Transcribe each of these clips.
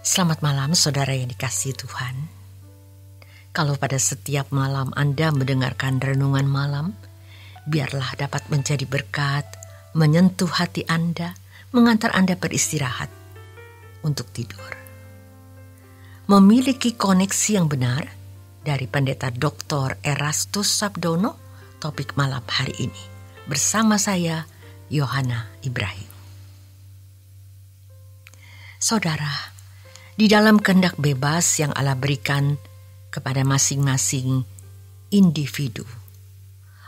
Selamat malam saudara yang dikasihi Tuhan. Kalau pada setiap malam Anda mendengarkan renungan malam, biarlah dapat menjadi berkat, menyentuh hati Anda, mengantar Anda beristirahat untuk tidur. Memiliki koneksi yang benar dari Pendeta Dr. Erastus Sabdono, topik malam hari ini. Bersama saya, Yohana Ibrahim. Saudara, di dalam kehendak bebas yang Allah berikan kepada masing-masing individu,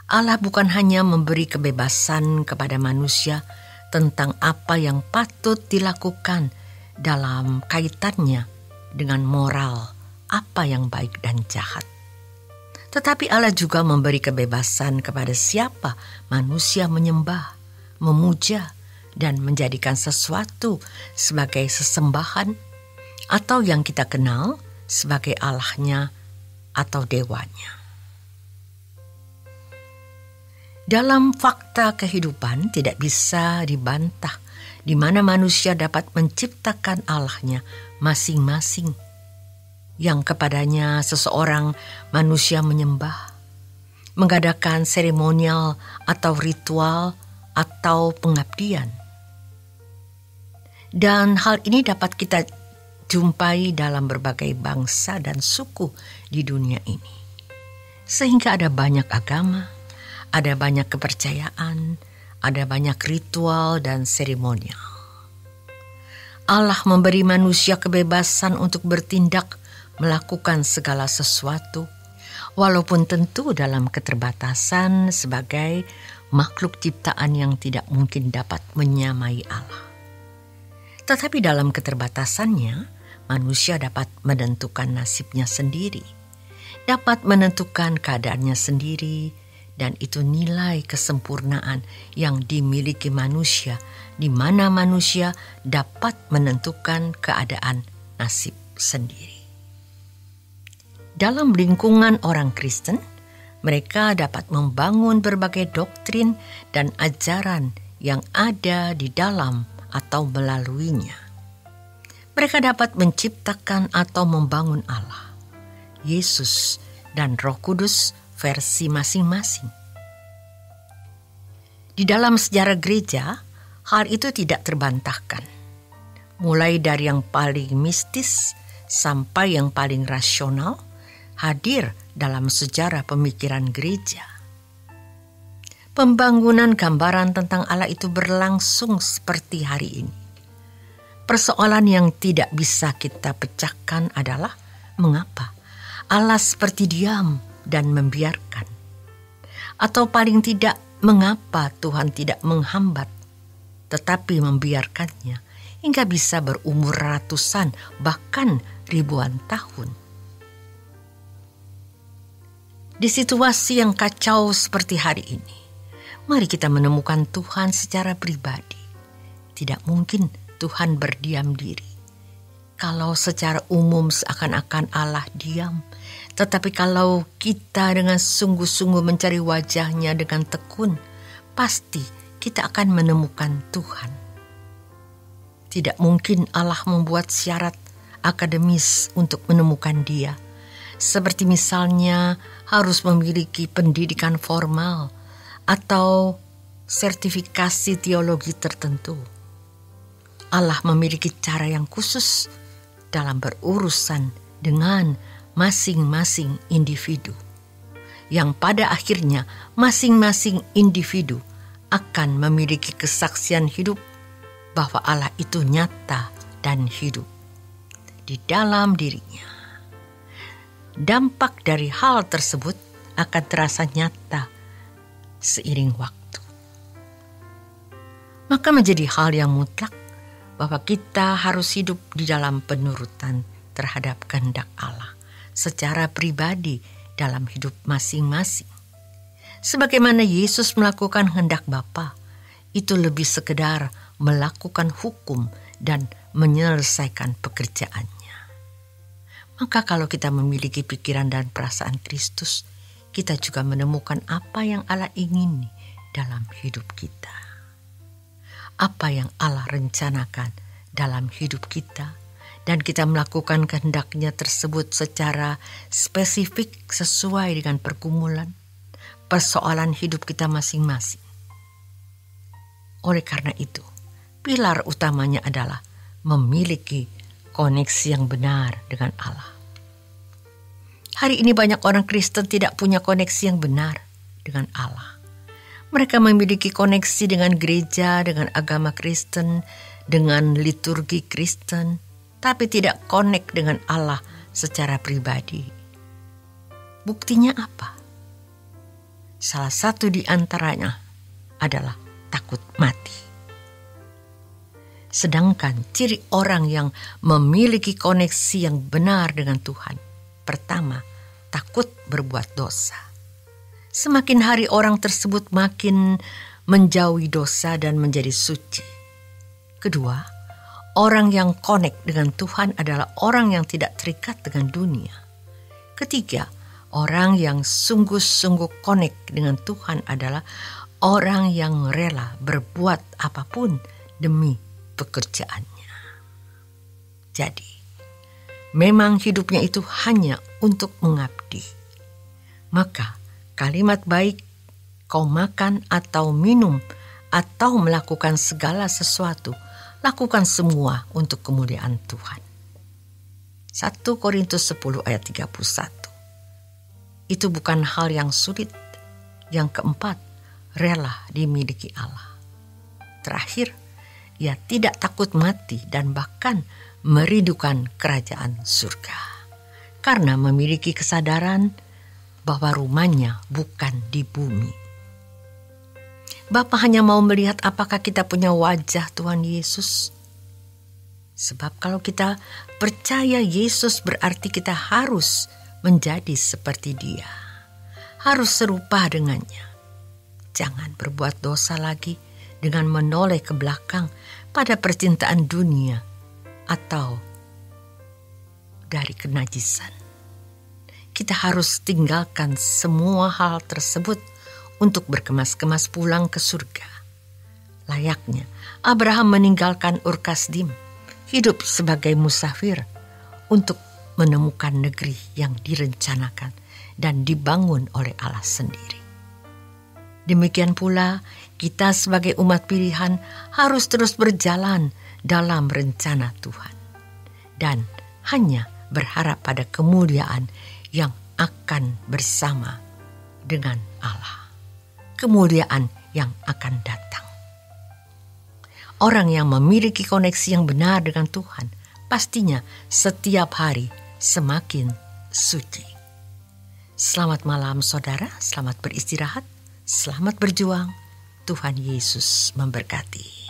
Allah bukan hanya memberi kebebasan kepada manusia tentang apa yang patut dilakukan dalam kaitannya dengan moral, apa yang baik dan jahat. Tetapi Allah juga memberi kebebasan kepada siapa manusia menyembah, memuja, dan menjadikan sesuatu sebagai sesembahan atau yang kita kenal sebagai Allahnya atau dewanya. Dalam fakta kehidupan tidak bisa dibantah di mana manusia dapat menciptakan Allahnya masing-masing yang kepadanya seseorang manusia menyembah, mengadakan seremonial atau ritual atau pengabdian. Dan hal ini dapat kita jumpai dalam berbagai bangsa dan suku di dunia ini. Sehingga ada banyak agama, ada banyak kepercayaan, ada banyak ritual dan seremonial. Allah memberi manusia kebebasan untuk bertindak, melakukan segala sesuatu, walaupun tentu dalam keterbatasan sebagai makhluk ciptaan yang tidak mungkin dapat menyamai Allah. Tetapi dalam keterbatasannya, manusia dapat menentukan nasibnya sendiri, dapat menentukan keadaannya sendiri, dan itu nilai kesempurnaan yang dimiliki manusia, di mana manusia dapat menentukan keadaan nasib sendiri. Dalam lingkungan orang Kristen, mereka dapat membangun berbagai doktrin dan ajaran yang ada di dalam atau melaluinya. Mereka dapat menciptakan atau membangun Allah, Yesus, dan Roh Kudus versi masing-masing. Di dalam sejarah gereja, hal itu tidak terbantahkan. Mulai dari yang paling mistis sampai yang paling rasional, hadir dalam sejarah pemikiran gereja. Pembangunan gambaran tentang Allah itu berlangsung seperti hari ini. Persoalan yang tidak bisa kita pecahkan adalah mengapa Allah seperti diam dan membiarkan. Atau paling tidak, mengapa Tuhan tidak menghambat tetapi membiarkannya hingga bisa berumur ratusan bahkan ribuan tahun. Di situasi yang kacau seperti hari ini, mari kita menemukan Tuhan secara pribadi. Tidak mungkin Tuhan berdiam diri. Kalau secara umum seakan-akan Allah diam, tetapi kalau kita dengan sungguh-sungguh mencari wajahnya dengan tekun, pasti kita akan menemukan Tuhan. Tidak mungkin Allah membuat syarat akademis untuk menemukan Dia. Seperti misalnya harus memiliki pendidikan formal atau sertifikasi teologi tertentu. Allah memiliki cara yang khusus dalam berurusan dengan masing-masing individu, yang pada akhirnya masing-masing individu akan memiliki kesaksian hidup bahwa Allah itu nyata dan hidup di dalam dirinya. Dampak dari hal tersebut akan terasa nyata seiring waktu. Maka menjadi hal yang mutlak bahwa kita harus hidup di dalam penurutan terhadap kehendak Allah secara pribadi dalam hidup masing-masing. Sebagaimana Yesus melakukan kehendak Bapa, itu lebih sekedar melakukan hukum dan menyelesaikan pekerjaannya. Maka kalau kita memiliki pikiran dan perasaan Kristus, kita juga menemukan apa yang Allah ingini dalam hidup kita. Apa yang Allah rencanakan dalam hidup kita dan kita melakukan kehendaknya tersebut secara spesifik sesuai dengan pergumulan, persoalan hidup kita masing-masing. Oleh karena itu, pilar utamanya adalah memiliki koneksi yang benar dengan Allah. Hari ini banyak orang Kristen tidak punya koneksi yang benar dengan Allah. Mereka memiliki koneksi dengan gereja, dengan agama Kristen, dengan liturgi Kristen, tapi tidak connect dengan Allah secara pribadi. Buktinya apa? Salah satu di antaranya adalah takut mati. Sedangkan ciri orang yang memiliki koneksi yang benar dengan Tuhan, pertama, takut berbuat dosa. Semakin hari orang tersebut makin menjauhi dosa dan menjadi suci. Kedua, orang yang connect dengan Tuhan adalah orang yang tidak terikat dengan dunia. Ketiga, orang yang sungguh-sungguh connect dengan Tuhan adalah orang yang rela berbuat apapun demi pekerjaannya. Jadi, memang hidupnya itu hanya untuk mengabdi. Maka, kalimat baik, kau makan atau minum atau melakukan segala sesuatu, lakukan semua untuk kemuliaan Tuhan. 1 Korintus 10 ayat 31. Itu bukan hal yang sulit. Yang keempat, rela dimiliki Allah. Terakhir, ia tidak takut mati dan bahkan merindukan kerajaan surga. Karena memiliki kesadaran bahwa rumahnya bukan di bumi. Bapa hanya mau melihat apakah kita punya wajah Tuhan Yesus. Sebab kalau kita percaya Yesus berarti kita harus menjadi seperti Dia. Harus serupa dengannya. Jangan berbuat dosa lagi dengan menoleh ke belakang pada percintaan dunia atau dari kenajisan. Kita harus tinggalkan semua hal tersebut untuk berkemas-kemas pulang ke surga. Layaknya Abraham meninggalkan Ur Kasdim, hidup sebagai musafir untuk menemukan negeri yang direncanakan dan dibangun oleh Allah sendiri. Demikian pula kita sebagai umat pilihan harus terus berjalan dalam rencana Tuhan dan hanya berharap pada kemuliaan yang akan bersama dengan Allah. Kemuliaan yang akan datang. Orang yang memiliki koneksi yang benar dengan Tuhan pastinya setiap hari semakin suci. Selamat malam saudara, selamat beristirahat, selamat berjuang. Tuhan Yesus memberkati.